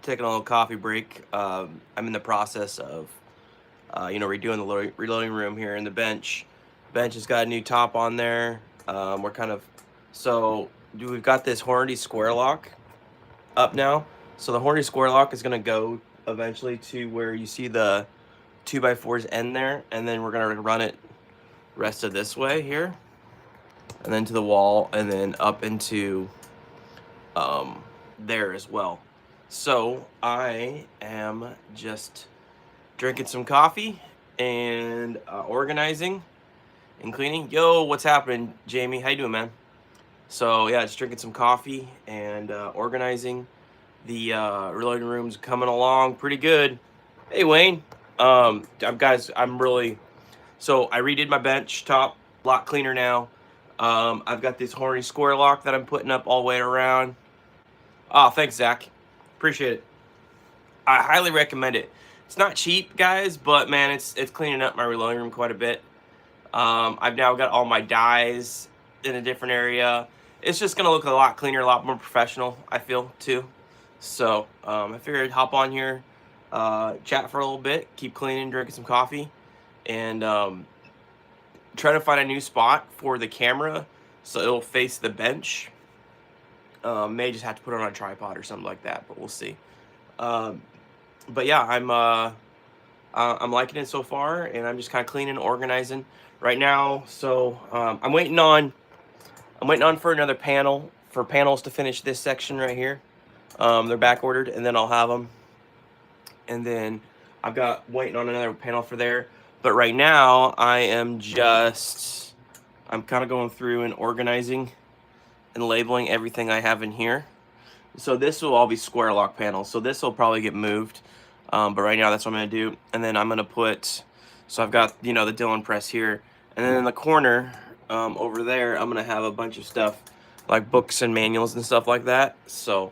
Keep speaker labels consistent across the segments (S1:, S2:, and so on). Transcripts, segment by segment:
S1: taking a little coffee break. I'm in the process of, redoing the reloading room here in the bench. Bench has got a new top on there. We're kind of, so we've got this Hornady square lock up now. So the Hornady square lock is going to go eventually to where you see the 2x4s end there, and then we're going to run it rest of this way here, and then to the wall, and then up into there as well. So I am just drinking some coffee and organizing and cleaning. Yo, what's happening, Jamie? How you doing, man? So yeah, just drinking some coffee and organizing. The reloading room's coming along pretty good. Hey, Wayne. I'm really, so I redid my bench top, a lot cleaner now. I've got this Hornady square lock that I'm putting up all the way around. Oh, thanks, Zach. Appreciate it. I highly recommend it. It's not cheap, guys, but man, it's cleaning up my reloading room quite a bit. I've now got all my dies in a different area. It's just gonna look a lot cleaner, a lot more professional, I feel, too. So I figured I'd hop on here, chat for a little bit, keep cleaning, drinking some coffee, and try to find a new spot for the camera so it'll face the bench. May just have to put it on a tripod or something like that, but we'll see. But yeah, I'm liking it so far, and I'm just kind of cleaning, organizing right now. So I'm waiting on for another panels to finish this section right here. They're back ordered, and then I'll have them. And then I've got waiting on another panel for there. But right now I'm kind of going through and organizing and labeling everything I have in here. So this will all be square lock panels. So this will probably get moved. But right now that's what I'm gonna do. And then I'm gonna put, so I've got, the Dillon press here. And then in the corner over there, I'm gonna have a bunch of stuff like books and manuals and stuff like that. So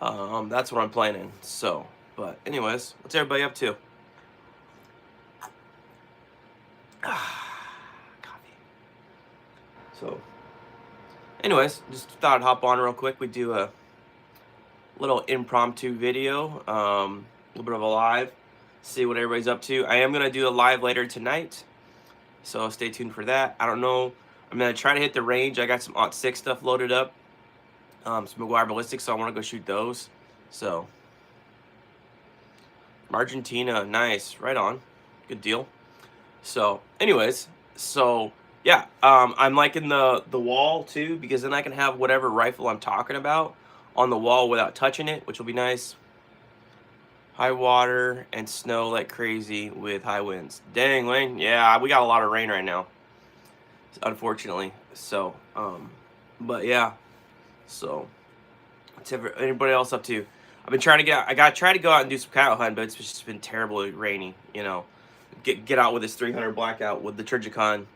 S1: that's what I'm planning. So, but anyways, what's everybody up to? Coffee. So anyways, just thought I'd hop on real quick. We do a little impromptu video, a little bit of a live, see what everybody's up to. I am gonna do a live later tonight, so stay tuned for that. I don't know, I'm gonna try to hit the range. I got some '06 stuff loaded up, some McGuire ballistics, so I want to go shoot those. So Argentina, nice, right on, good deal. So anyways, so yeah, I'm liking the wall too, because then I can have whatever rifle I'm talking about on the wall without touching it, which will be nice. High water and snow like crazy with high winds. Dang, Wayne. Yeah, we got a lot of rain right now, unfortunately. So, but yeah. So, what's anybody else up to? I've been trying to get out. I gotta try to go out and do some coyote hunting, but it's just been terribly rainy. Get out with this 300 blackout with the Trijicon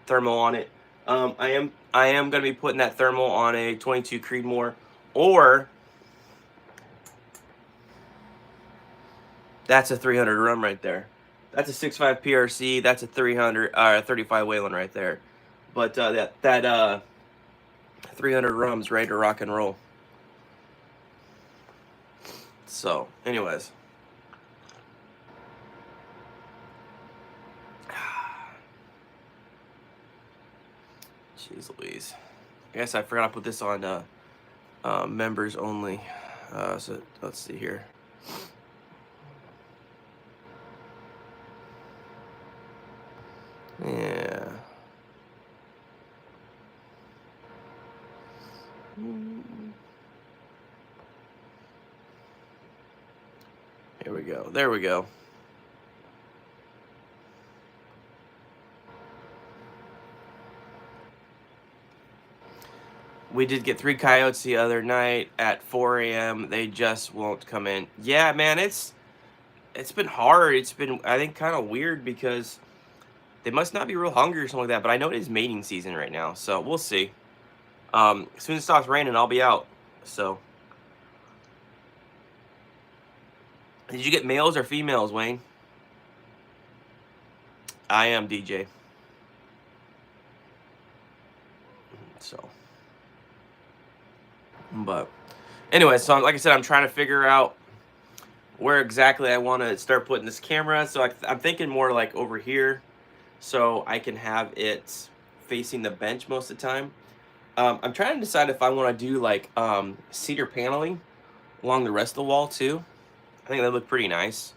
S1: thermal on it. I am gonna be putting that thermal on a 22 Creedmoor, or that's a 300 rum right there. That's a 6.5 PRC. That's a 35 Whelen right there. But that 300 rum's ready to rock and roll. So, anyways. Jeez Louise. I guess I forgot to put this on members only. So let's see here. Yeah. Here we go. There we go. We did get 3 coyotes the other night at 4 a.m. They just won't come in. Yeah, man, it's been hard. It's been, I think, kind of weird because they must not be real hungry or something like that. But I know it is mating season right now, so we'll see. As soon as it stops raining, I'll be out. So, did you get males or females, Wayne? I am DJ. So, but anyway, so like I said, I'm trying to figure out where exactly I want to start putting this camera. So I'm thinking more like over here, so I can have it facing the bench most of the time. I'm trying to decide if I want to do like cedar paneling along the rest of the wall too. I think that look pretty nice.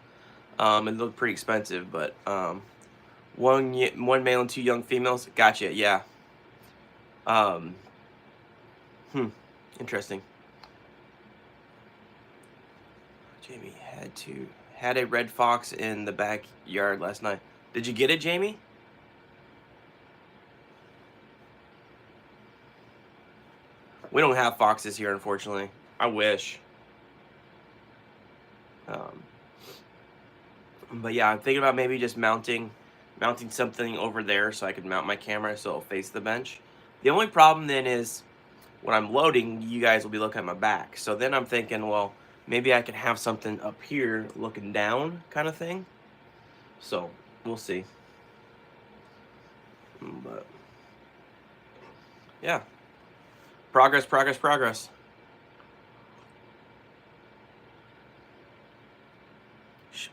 S1: It looked pretty expensive, but one male and two young females. Gotcha. Yeah. Um, hmm. Interesting. Jamie had a red fox in the backyard last night. Did you get it, Jamie? We don't have foxes here, unfortunately. I wish. Um, but yeah, I'm thinking about maybe just mounting something over there so I can mount my camera so it'll face the bench. The only problem then is when I'm loading, you guys will be looking at my back. So then I'm thinking, well, maybe I can have something up here looking down kind of thing. So we'll see. But yeah, progress, progress, progress.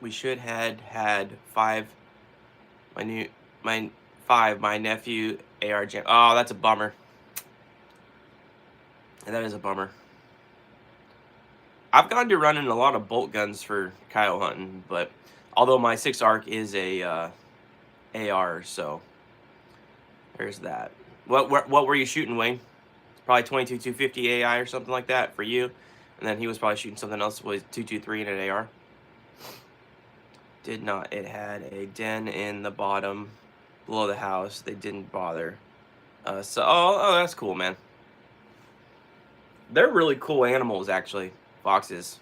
S1: We should had five. My nephew AR jam. Oh, that's a bummer. And that is a bummer. I've gone to running a lot of bolt guns for coyote hunting, but although my 6 ARC is a AR, so there's that. What were you shooting, Wayne? Probably 22 250 AI or something like that for you, and then he was probably shooting something else with 223 and an AR. Did not. It had a den in the bottom below the house. They didn't bother. Oh, that's cool, man. They're really cool animals, actually. Foxes.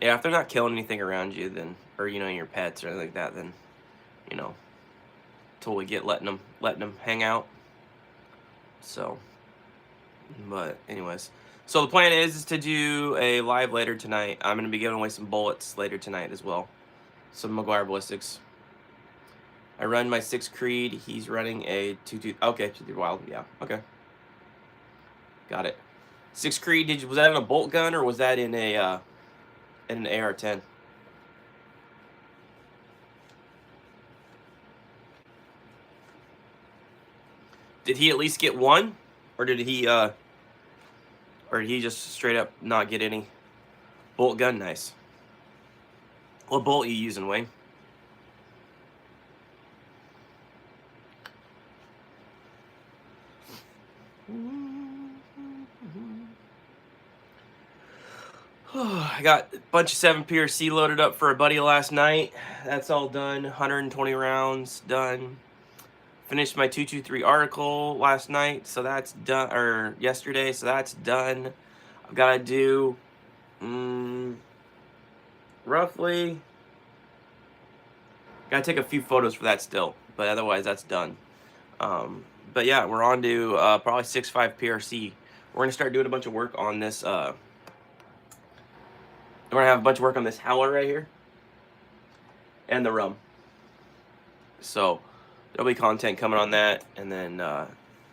S1: Yeah, if they're not killing anything around you, then, or your pets or anything like that, then, you know, totally get letting them hang out. So, but anyways, so the plan is to do a live later tonight. I'm gonna be giving away some bullets later tonight as well, some Maguire ballistics. I run my 6 Creed. He's running a 2-2. Okay, 2-3 Wild. Yeah. Okay. Got it. 6 Creed. Was that in a bolt gun or was that in an AR-10? Did he at least get one, or did he just straight up not get any? Bolt gun, nice. What bolt you using, Wayne? I got a bunch of 7 PRC loaded up for a buddy last night. That's all done. 120 rounds done. Finished my 223 article last night, so that's done, or yesterday, so that's done. I've got to do roughly, got to take a few photos for that still, but otherwise that's done. But yeah, we're on to probably 6.5 PRC. We're going to start doing a bunch of work on this. We're going to have a bunch of work on this howler right here and the rum. So there'll be content coming on that, and then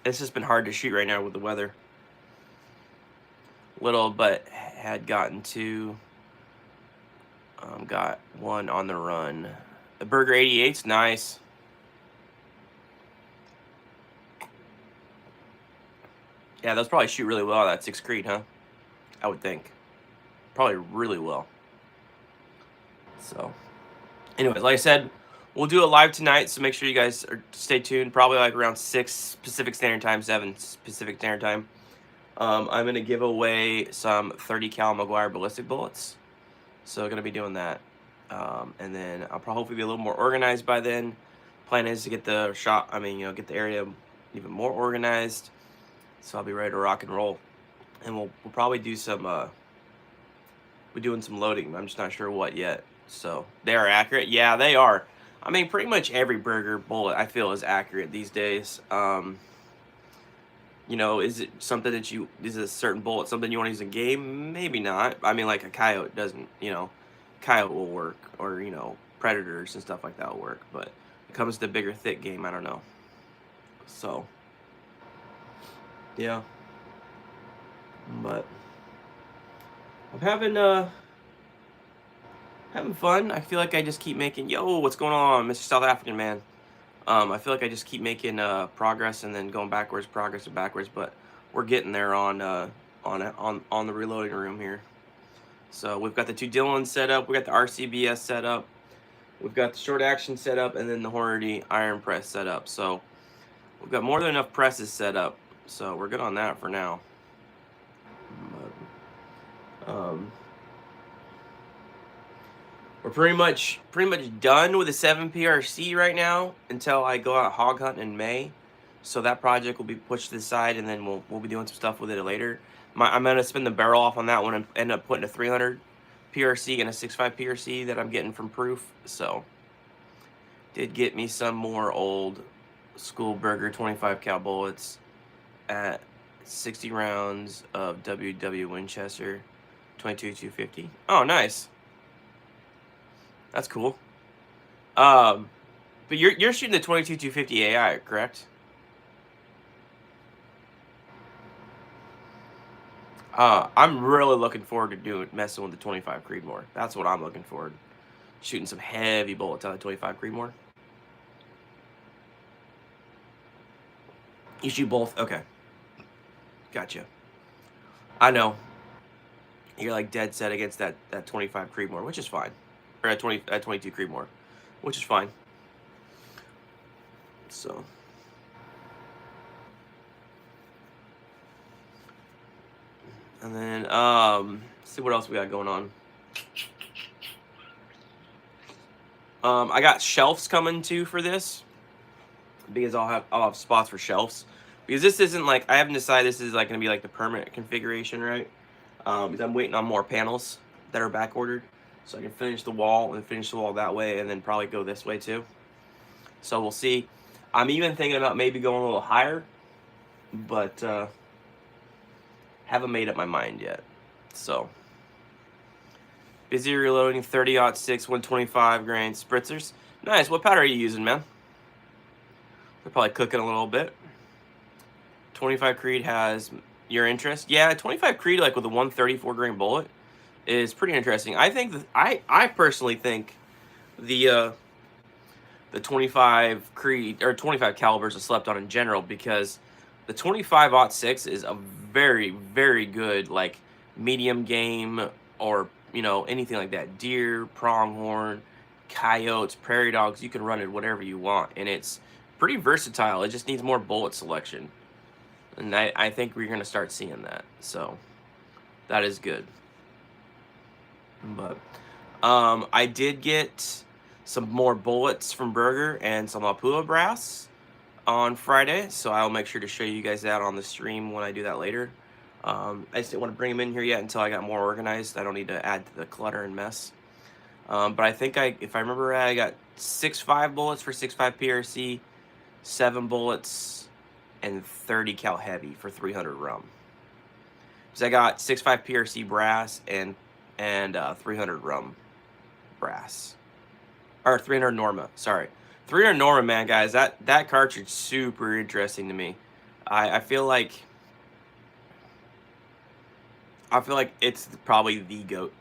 S1: it's just been hard to shoot right now with the weather. Little, but had gotten to, got one on the run. The Burger 88's nice. Yeah, those probably shoot really well on that 6 Creed, huh? I would think. Probably really well. So, anyways, like I said, we'll do it live tonight, so make sure you guys stay tuned. Probably like around 6 Pacific Standard Time, 7 Pacific Standard Time. I'm going to give away some 30 cal Maguire ballistic bullets. So going to be doing that. And then I'll probably hopefully be a little more organized by then. Plan is to get the get the area even more organized. So I'll be ready to rock and roll. And we'll probably do some, we're doing some loading. I'm just not sure what yet. So they are accurate. Yeah, they are. I mean, pretty much every Burger bullet I feel is accurate these days. Is it something that is a certain bullet something you want to use in game? Maybe not. I mean, like a coyote doesn't, coyote will work, or, predators and stuff like that will work. But when it comes to bigger, thick game, I don't know. So, yeah. But I'm having Having fun. I feel like I just keep making, yo, what's going on, Mr. South African man? I feel like I just keep making progress and then going backwards, progress and backwards, but we're getting there on the reloading room here. So we've got the two Dillons set up, we got the RCBS set up, we've got the short action set up, and then the Hornady iron press set up. So we've got more than enough presses set up, so we're good on that for now. We're pretty much done with the 7 PRC right now until I go out hog hunting in May. So that project will be pushed to the side, and then we'll be doing some stuff with it later. I'm gonna spin the barrel off on that one and end up putting a 300 PRC and a 6.5 PRC that I'm getting from Proof. So did get me some more old school Burger 25 cal bullets at 60 rounds of WW Winchester 22-250. Oh, nice. That's cool. But you're shooting the 22-250 AI, correct? I'm really looking forward to messing with the 25 Creedmoor. That's what I'm looking forward. Shooting some heavy bullets out of 25 Creedmoor. You shoot both? Okay. Gotcha. I know. You're like dead set against that 25 Creedmoor, which is fine. Or at 22 Creedmoor, which is fine. So. And then let's see what else we got going on. I got shelves coming too for this, because I'll have spots for shelves, because this isn't like, I haven't decided this is like gonna be like the permanent configuration, right? Because I'm waiting on more panels that are back ordered, so I can finish the wall that way, and then probably go this way too. So we'll see. I'm even thinking about maybe going a little higher, but haven't made up my mind yet. So busy reloading 30-06 125 grain spritzers. Nice. What powder are you using, man? They're probably cooking a little bit. 25 Creed has your interest. Yeah, 25 Creed, like with a 134 grain bullet, is pretty interesting. I think that I personally think the 25 Creed or 25 calibers are slept on in general, because the 25-06 is a very, very good like medium game, or anything like that. Deer, pronghorn, coyotes, prairie dogs. You can run it whatever you want, and it's pretty versatile. It just needs more bullet selection, and I think we're gonna start seeing that. So that is good. But I did get some more bullets from Burger and some Apua brass on Friday, so I'll make sure to show you guys that on the stream when I do that later. I just didn't want to bring them in here yet until I got more organized. I don't need to add to the clutter and mess. But I think if I remember right, I got 6.5 bullets for 6.5 PRC, 7 bullets, and 30 cal heavy for 300 rum. So I got 6.5 PRC brass and 300 rum brass, or 300 Norma. Sorry, 300 Norma, man, guys. That cartridge super interesting to me. I feel like it's probably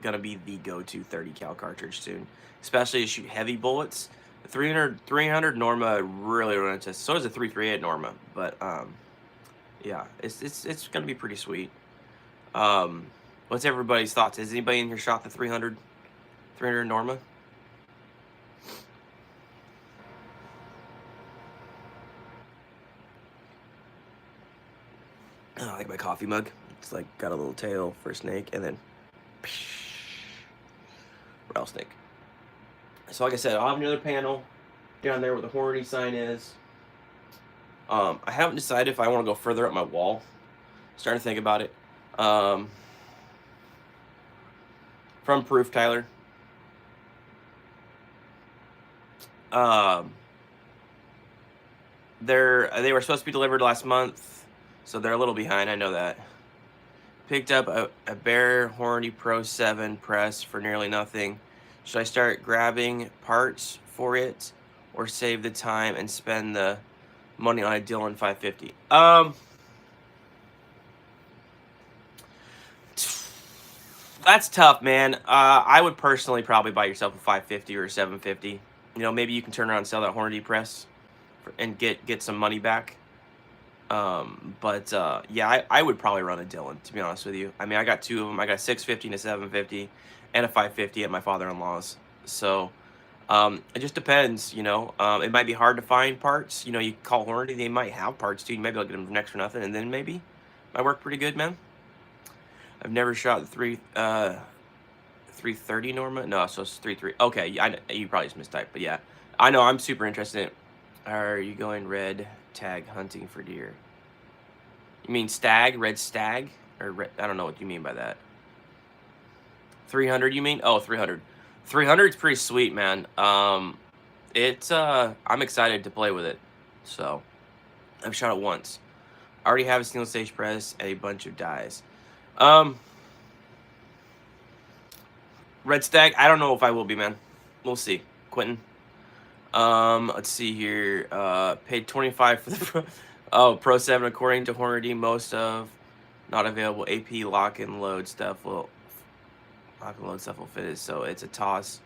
S1: gonna be the go-to 30 cal cartridge soon, especially to shoot heavy bullets. The 300 Norma really runs it. So does the 338 Norma, but yeah, it's gonna be pretty sweet. What's everybody's thoughts? Has anybody in here shot the 300 Norma? Oh, I like my coffee mug. It's like got a little tail for a snake, and then rattlesnake. So like I said, I'll have another panel down there where the Hornady sign is. I haven't decided if I want to go further up my wall. Starting to think about it. From Proof, Tyler. They were supposed to be delivered last month, so they're a little behind. I know that. Picked up a Bear Hornady Pro 7 press for nearly nothing. Should I start grabbing parts for it, or save the time and spend the money on a Dillon 550? That's tough, man. I would personally probably buy yourself a 550 or a 750. You know, maybe you can turn around and sell that Hornady press and get some money back. But yeah, I would probably run a Dylan, to be honest with you. I mean, I got two of them. I got a 650 and a 750 and a 550 at my father-in-law's. So it just depends, you know. It might be hard to find parts. You know, you call Hornady, they might have parts too. You might be able to get them for next for nothing, and then maybe might work pretty good, man. I've never shot the 330 Norma. No, so it's 33. Okay, yeah, you probably just mistyped, but yeah, I know. I'm super interested in it. Are you going red tag hunting for deer? You mean stag, red stag, or red, I don't know what you mean by that. 300, you mean? Oh, 300. 300 is pretty sweet, man. I'm excited to play with it. So, I've shot it once. I already have a single stage press and a bunch of dies. Red stag, I don't know if I will be, man. We'll see. Quentin. Let's see here. Paid 25 for the Pro 7 according to Hornady. Most of not available AP lock and load stuff will fit it, so it's a toss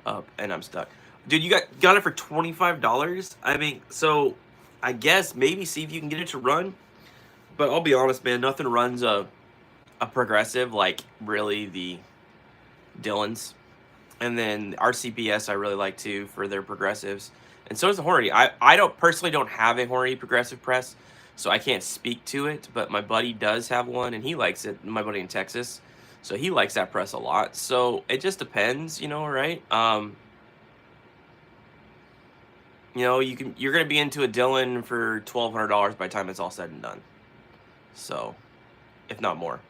S1: up and I'm stuck. Dude, you got it for $25? I mean, so I guess maybe see if you can get it to run. But I'll be honest, man, nothing runs a progressive like really the Dillons. And then RCBS I really like too for their progressives. And so does the Hornady. I don't personally don't have a Hornady progressive press, so I can't speak to it, but my buddy does have one and he likes it, my buddy in Texas. So he likes that press a lot. So it just depends, you know, right? You know, you're gonna be into a Dillon for $1,200 by the time it's all said and done. So, if not more.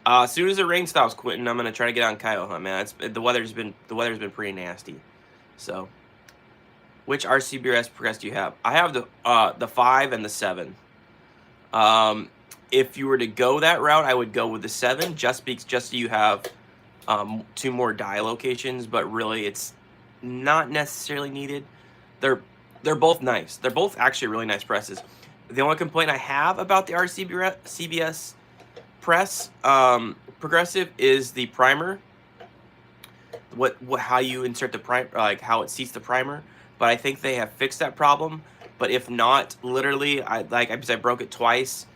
S1: As soon as the rain stops, Quentin, I'm gonna try to get on coyote hunt, man. The weather's been pretty nasty. So, which RCBS press do you have? I have the 5 and the 7. If you were to go that route, I would go with the 7, just so you have 2 more die locations. But really, it's not necessarily needed. They're both nice. They're both actually really nice presses. The only complaint I have about the RCBS press progressive is the primer. How you insert the primer, like how it seats the primer. But I think they have fixed that problem. But if not, literally, I broke it twice.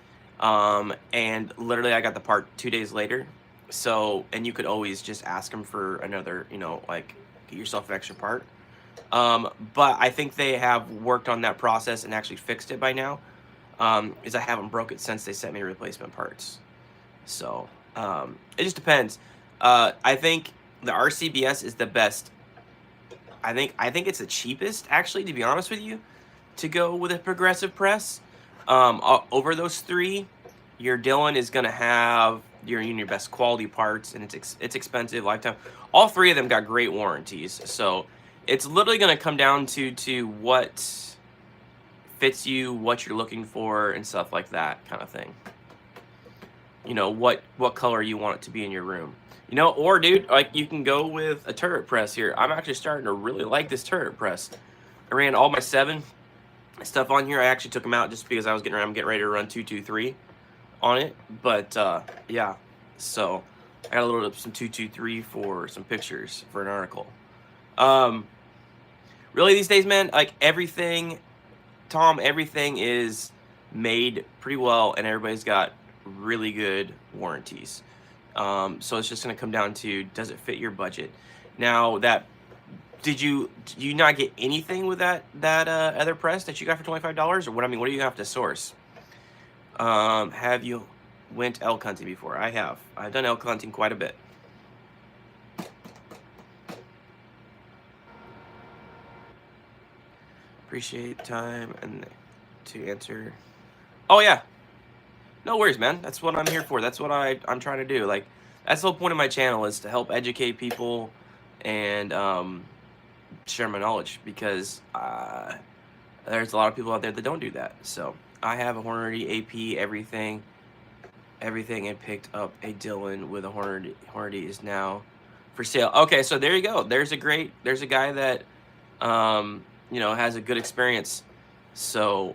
S1: And literally I got the part 2 days later. So, and you could always just ask them for another, you know, like get yourself an extra part. But I think they have worked on that process and actually fixed it by now. Is I haven't broke it since they sent me replacement parts. So, it just depends. I think the RCBS is the best. I think it's the cheapest, actually, to be honest with you, to go with a progressive press. Over those 3, your Dillon is gonna have your best quality parts, and it's expensive lifetime. All 3 of them got great warranties, so it's literally gonna come down to what fits you, what you're looking for, and stuff like that kind of thing. You know, what color you want it to be in your room. You know, or dude, like you can go with a turret press here. I'm actually starting to really like this turret press. I ran all my 7 stuff on here. I actually took them out just because I'm getting ready to run 223 on it. But yeah, so I got a little some 223 for some pictures for an article. Really these days, man, like everything, Tom, everything is made pretty well, and everybody's got really good warranties. So it's just gonna come down to, does it fit your budget? Now did you not get anything with that other press that you got for $25, or what? I mean, what do you have to source? Have you went elk hunting before? I have. I've done elk hunting quite a bit. Appreciate time and to answer. Oh yeah, no worries, man. That's what I'm here for. That's what I'm trying to do. Like, that's the whole point of my channel, is to help educate people and share my knowledge, because there's a lot of people out there that don't do that. So I have a Hornady AP, everything, and picked up a Dillon with a Hornady. Hornady is now for sale. Okay, so there you go. There's a guy that you know, has a good experience. So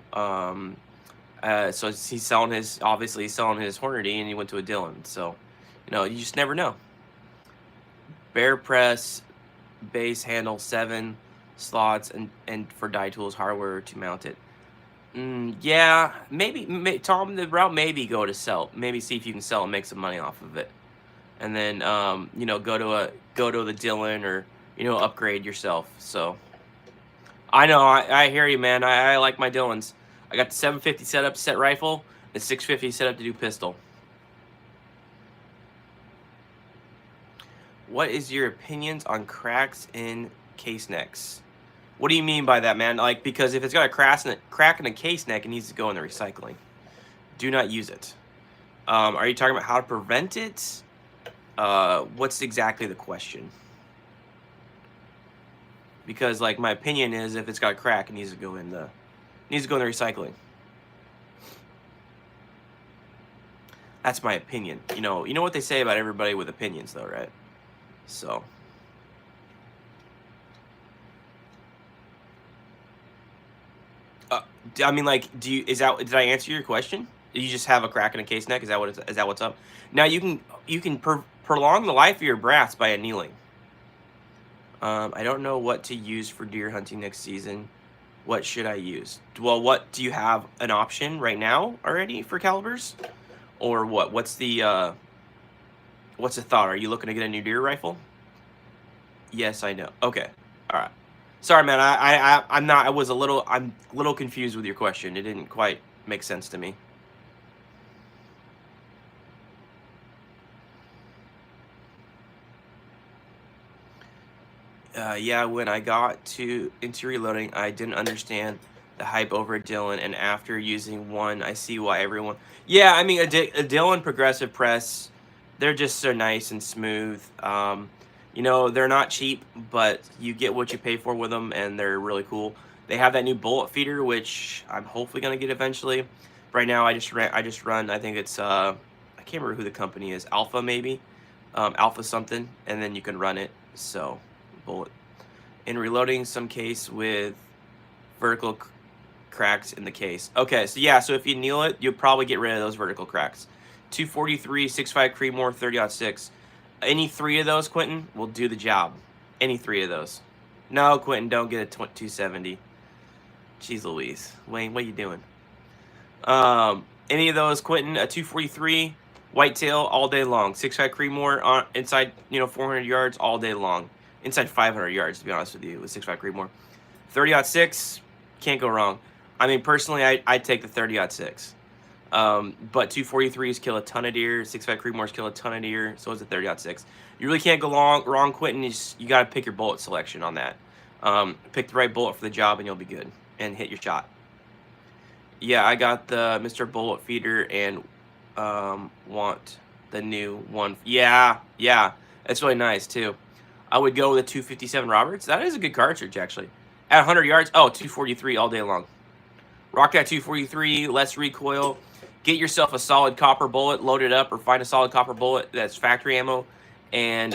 S1: So he's selling his, obviously he's selling his Hornady, and he went to a Dillon. So, you just never know. Bear press, base handle 7 slots, and for die tools hardware to mount it. Yeah, maybe Tom, the route maybe go to sell. Maybe see if you can sell and make some money off of it, and then go to the Dillon, or upgrade yourself. So I know, I hear you, man. I like my Dillons. I got the 750 set up to set rifle, the 650 set up to do pistol. What is your opinions on cracks in case necks? What do you mean by that, man? Like, because if it's got a crack in a case neck, it needs to go in the recycling. Do not use it. Are you talking about how to prevent it? What's exactly the question? Because, like, my opinion is, if it's got a crack, it needs to go in the recycling. That's my opinion. You know what they say about everybody with opinions, though, right? So. I mean, like, did I answer your question? You just have a crack in a case neck? Is that what's up? Now you can prolong the life of your brass by annealing. I don't know what to use for deer hunting next season. What should I use? Well, what do you have an option right now already for calibers, or what? What's the thought? Are you looking to get a new deer rifle? Yes, I know. Okay, all right. Sorry, man. I'm a little confused with your question. It didn't quite make sense to me. Yeah, when I got into reloading, I didn't understand the hype over a Dillon, and after using one, I see why everyone. Yeah, I mean, a Dillon progressive press, they're just so nice and smooth. They're not cheap, but you get what you pay for with them, and they're really cool. They have that new bullet feeder, which I'm hopefully gonna get eventually. Right now, I just run. I think it's I can't remember who the company is. Alpha maybe, Alpha something, and then you can run it. So bullet in reloading some case with vertical cracks in the case. Okay, so yeah, so if you anneal it, you'll probably get rid of those vertical cracks. 243, 65 Creedmoor, 30-6. Any 3 of those, Quentin, will do the job. Any 3 of those. No, Quentin, don't get a 270. Jeez Louise. Wayne, what are you doing? Any of those, Quentin, a 243, whitetail all day long. 65 Creedmoor on inside, 400 yards all day long. Inside 500 yards, to be honest with you, with 65 Creedmoor. 30-6, can't go wrong. I mean, personally, I'd take the 30-6. But 243s kill a ton of deer. 65 Creedmoors kill a ton of deer. So is a 30-6. You really can't go wrong, Quentin. You got to pick your bullet selection on that. Pick the right bullet for the job, and you'll be good. And hit your shot. Yeah, I got the Mr. Bullet Feeder and want the new one. Yeah, it's really nice too. I would go with a 257 Roberts. That is a good cartridge, actually. At 100 yards, 243 all day long. Rock that 243, less recoil. Get yourself a solid copper bullet, load it up, or find a solid copper bullet that's factory ammo, and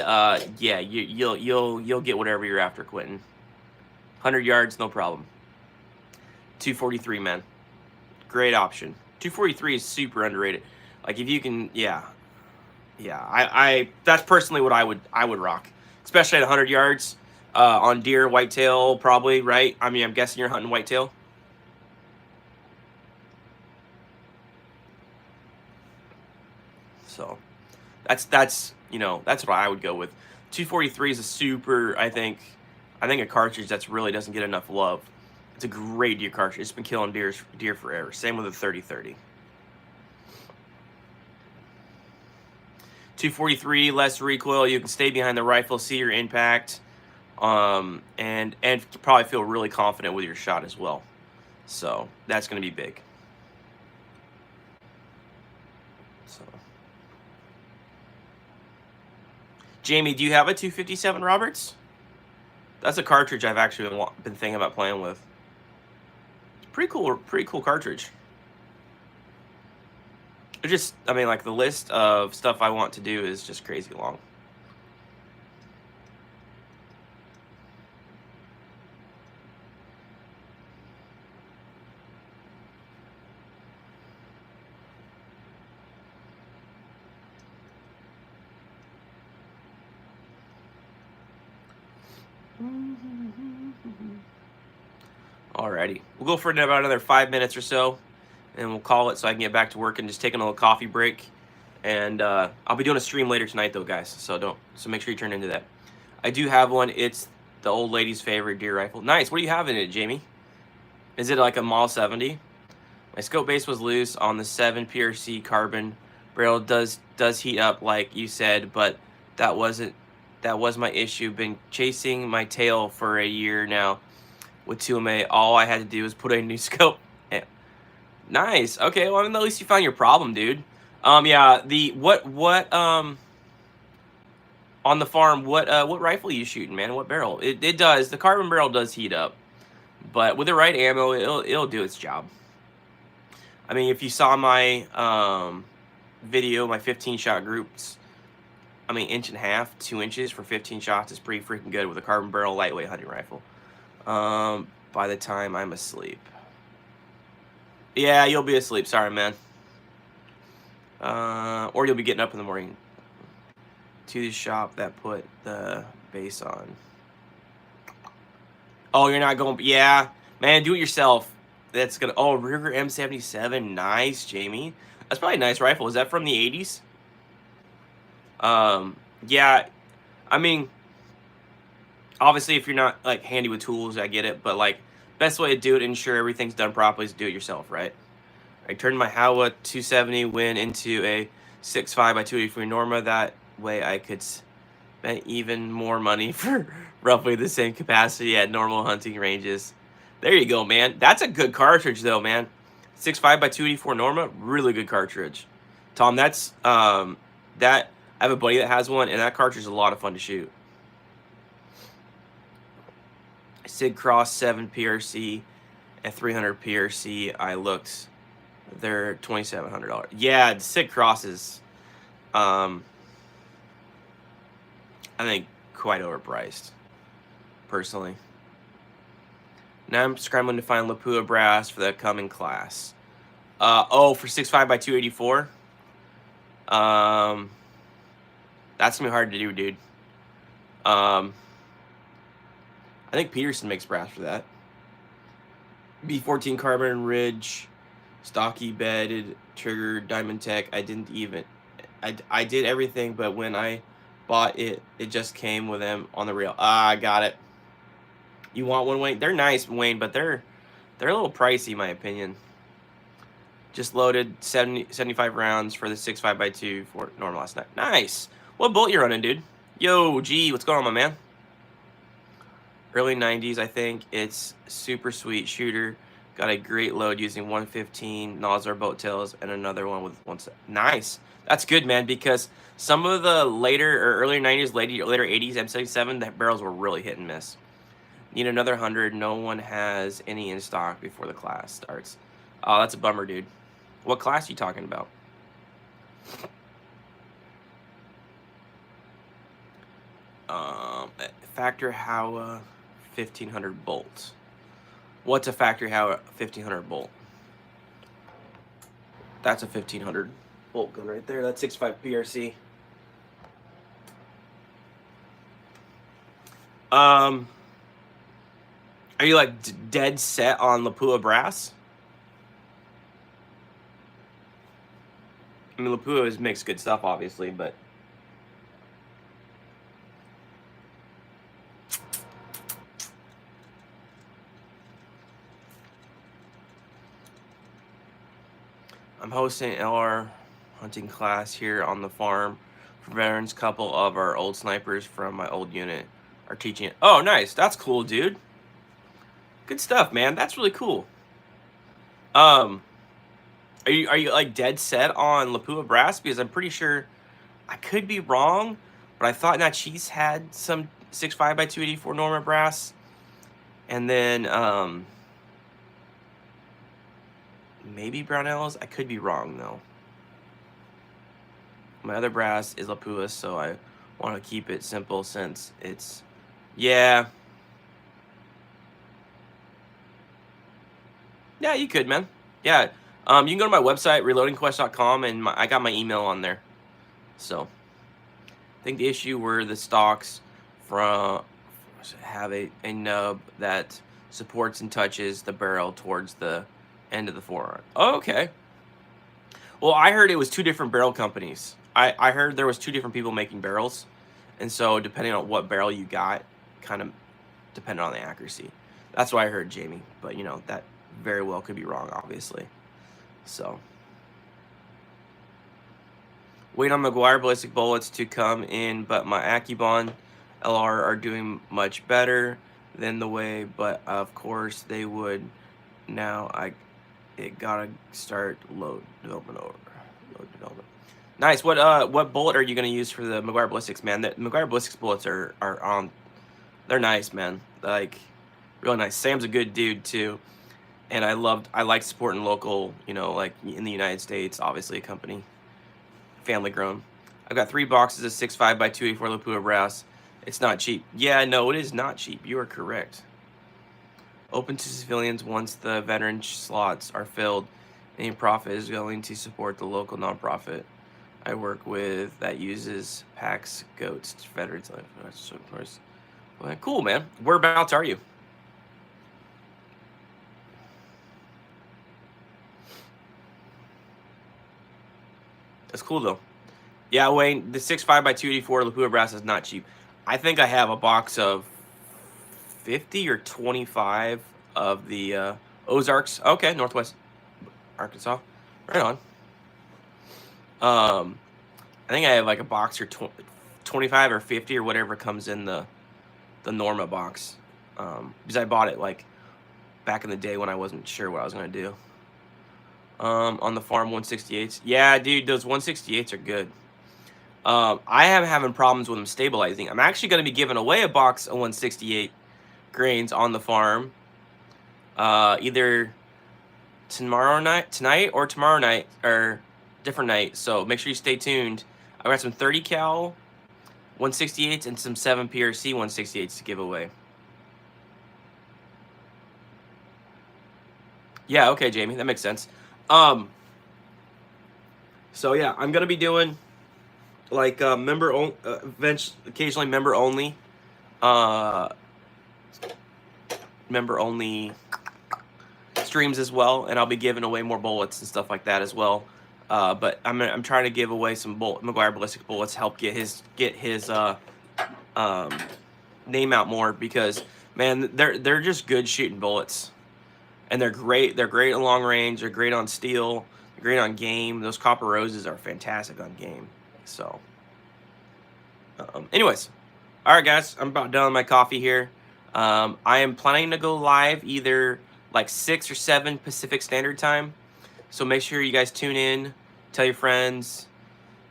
S1: yeah, you'll get whatever you're after, Quentin. 100 yards, no problem. 243, man, great option. 243 is super underrated. Like, if you can, yeah. I that's personally what I would rock, especially at 100 yards on deer, whitetail, probably, right? I mean, I'm guessing you're hunting whitetail. So that's what I would go with. 243 is a super, I think a cartridge that's really doesn't get enough love. It's a great deer cartridge. It's been killing deer forever. Same with the 30-30. 243, less recoil. You can stay behind the rifle, see your impact, and probably feel really confident with your shot as well. So that's going to be big. So, Jamie, do you have a 257 Roberts? That's a cartridge I've actually been thinking about playing with. It's pretty cool cartridge. It just, I mean, like, the list of stuff I want to do is just crazy long. Alrighty, we'll go for about another 5 minutes or so, and we'll call it so I can get back to work and just taking a little coffee break. And I'll be doing a stream later tonight, though, guys. So make sure you turn into that. I do have one. It's the old lady's favorite deer rifle. Nice. What do you have in it, Jamie? Is it like a Model 70? My scope base was loose on the 7 PRC carbon barrel. Does heat up like you said, but that was my issue. Been chasing my tail for a year now with 2MA. All I had to do was put a new scope. Nice. Okay, well, I mean, at least you found your problem, dude. Yeah, on the farm, what rifle are you shooting, man? What barrel? It does. The carbon barrel does heat up, but with the right ammo, it'll do its job. I mean, if you saw my video, my 15-shot groups, I mean, 1.5 inches, 2 inches for 15 shots is pretty freaking good with a carbon barrel lightweight hunting rifle. By the time I'm asleep. Yeah, you'll be asleep. Sorry, man. Or you'll be getting up in the morning to the shop that put the base on. Oh, you're not going. Yeah, man, do it yourself. That's gonna. Oh, Ruger M77. Nice, Jamie. That's probably a nice rifle. Is that from the 80s? Yeah. I mean, obviously, if you're not like handy with tools, I get it. But like, best way to do it, ensure everything's done properly, is do it yourself, right? I turned my Howa 270 Win into a 6.5 by 284 Norma. That way I could spend even more money for roughly the same capacity at normal hunting ranges. There you go, man. That's a good cartridge, though, man. 6.5 by 284 Norma, really good cartridge. Tom, that's I have a buddy that has one, and that cartridge is a lot of fun to shoot. Sig Cross 7 PRC at 300 PRC. I looked. They're $2,700. Yeah, the Sig Crosses, I think quite overpriced, personally. Now I'm scrambling to find Lapua brass for the upcoming class. Oh, for 6.5 by 284. That's gonna be hard to do, dude. I think Peterson makes brass for that. B14 carbon ridge. Stocky bedded trigger Diamond Tech. I did everything, but when I bought it, it just came with them on the rail. Ah, I got it. You want one, Wayne? They're nice, Wayne, but they're a little pricey, in my opinion. Just loaded 75 rounds for the 6.5 by 2 for normal last night. Nice. What bolt you running, dude? Yo, G, what's going on, my man? Early 90s, I think. It's super sweet shooter. Got a great load using 115 Nosler boat tails and another one with one. Nice. That's good, man, because some of the later or earlier 90s, later 80s M77, the barrels were really hit and miss. Need another 100. No one has any in stock before the class starts. Oh, that's a bummer, dude. What class are you talking about? Factor Howa 1500 bolt. What's a factory Howa 1500 bolt? That's a 1500 bolt gun right there. That's 6.5 PRC. Are you like dead set on Lapua brass? I mean, Lapua makes good stuff, obviously, but I'm hosting an LR hunting class here on the farm for veterans. Couple of our old snipers from my old unit are teaching it. Oh, nice. That's cool, dude. Good stuff, man. That's really cool. Are you like dead set on Lapua brass? Because I'm pretty sure, I could be wrong, but I thought Nachis had some 6.5 by 284 Norma brass, and then maybe Brownells. I could be wrong though. My other brass is Lapua, so I want to keep it simple since it's, yeah. Yeah, you could, man. Yeah. You can go to my website, reloadingquest.com, and I got my email on there. So, I think the issue were the stocks from have a nub that supports and touches the barrel towards the end of the forearm. Okay. Well, I heard it was two different barrel companies. I heard there was two different people making barrels, and so depending on what barrel you got, kind of depended on the accuracy. That's what I heard, Jamie. But you know that very well could be wrong, obviously. So wait on Meguiar ballistic bullets to come in, but my Akibon LR are doing much better than the way. But of course they would. Now it gotta start load development over. Load development. Nice. What bullet are you gonna use for the Meguiar ballistics, man? The Meguiar ballistics bullets are on. They're nice, man. Like really nice. Sam's a good dude too, and I like supporting local. You know, like in the United States, obviously a company, family grown. I've got 3 boxes of 6.5 by 284 Lapua brass. It's not cheap. Yeah, no, it is not cheap. You are correct. Open to civilians once the veteran slots are filled. Any profit is going to support the local nonprofit I work with that uses packs goats to veterans life. So of course, well, cool, man. Whereabouts are you? That's cool though. Yeah, Wayne, the 6.5 by 284 Lapua brass is not cheap. I think I have a box of 50 or 25 of the Ozarks. Okay, Northwest Arkansas. Right on. I think I have like a box or 25 or 50 or whatever comes in the Norma box. Because I bought it like back in the day when I wasn't sure what I was gonna do. On the farm 168s. Yeah, dude, those 168s are good. I am having problems with them stabilizing. I'm actually going to be giving away a box of 168 grains on the farm. Either tonight or tomorrow night, or different night. So make sure you stay tuned. I've got some 30 cal 168s and some 7 PRC 168s to give away. Yeah, okay, Jamie, that makes sense. So yeah, I'm gonna be doing like occasionally member only streams as well, and I'll be giving away more bullets and stuff like that as well. But I'm trying to give away some Meguiar ballistic bullets, help get his name out more, because man, they're just good shooting bullets, and they're great. They're great at long range. They're great on steel. They're great on game. Those copper roses are fantastic on game. So, anyways, all right, guys, I'm about done with my coffee here. I am planning to go live either like 6 or 7 Pacific Standard Time. So make sure you guys tune in, tell your friends,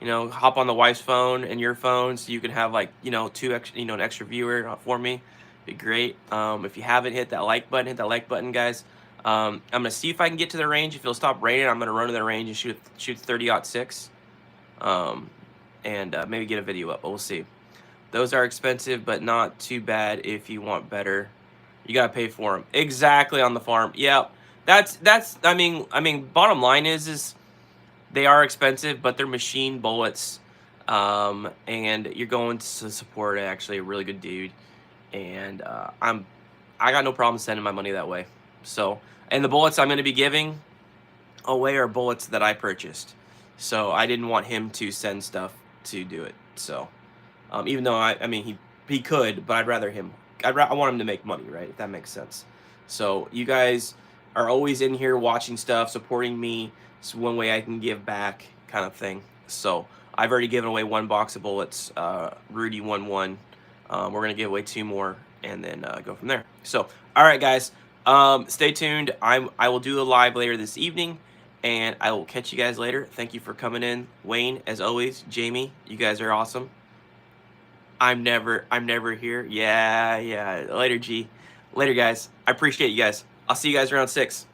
S1: you know, hop on the wife's phone and your phone so you can have like, you know, an extra viewer for me. Be great. If you haven't hit that like button, guys. I'm gonna see if I can get to the range. If it'll stop raining, I'm gonna run to the range and shoot 30-06. And maybe get a video up, but we'll see. Those are expensive, but not too bad if you want better. You gotta pay for them. Exactly, on the farm. Yeah, that's. I mean, bottom line is they are expensive, but they're machine bullets, and you're going to support actually a really good dude, and I got no problem sending my money that way. So, and the bullets I'm going to be giving away are bullets that I purchased, so I didn't want him to send stuff to do it. So, even though I mean he could, but I'd rather him. I want him to make money, right? If that makes sense. So you guys are always in here watching stuff, supporting me. It's one way I can give back, kind of thing. So I've already given away 1 box of bullets, Rudy 1-1. We're gonna give away 2 more, and then go from there. So all right, guys, stay tuned. I will do a live later this evening, and I will catch you guys later. Thank you for coming in, Wayne, as always. Jamie, you guys are awesome. I'm never here. Yeah. Later, G. Later, guys. I appreciate you guys. I'll see you guys around 6.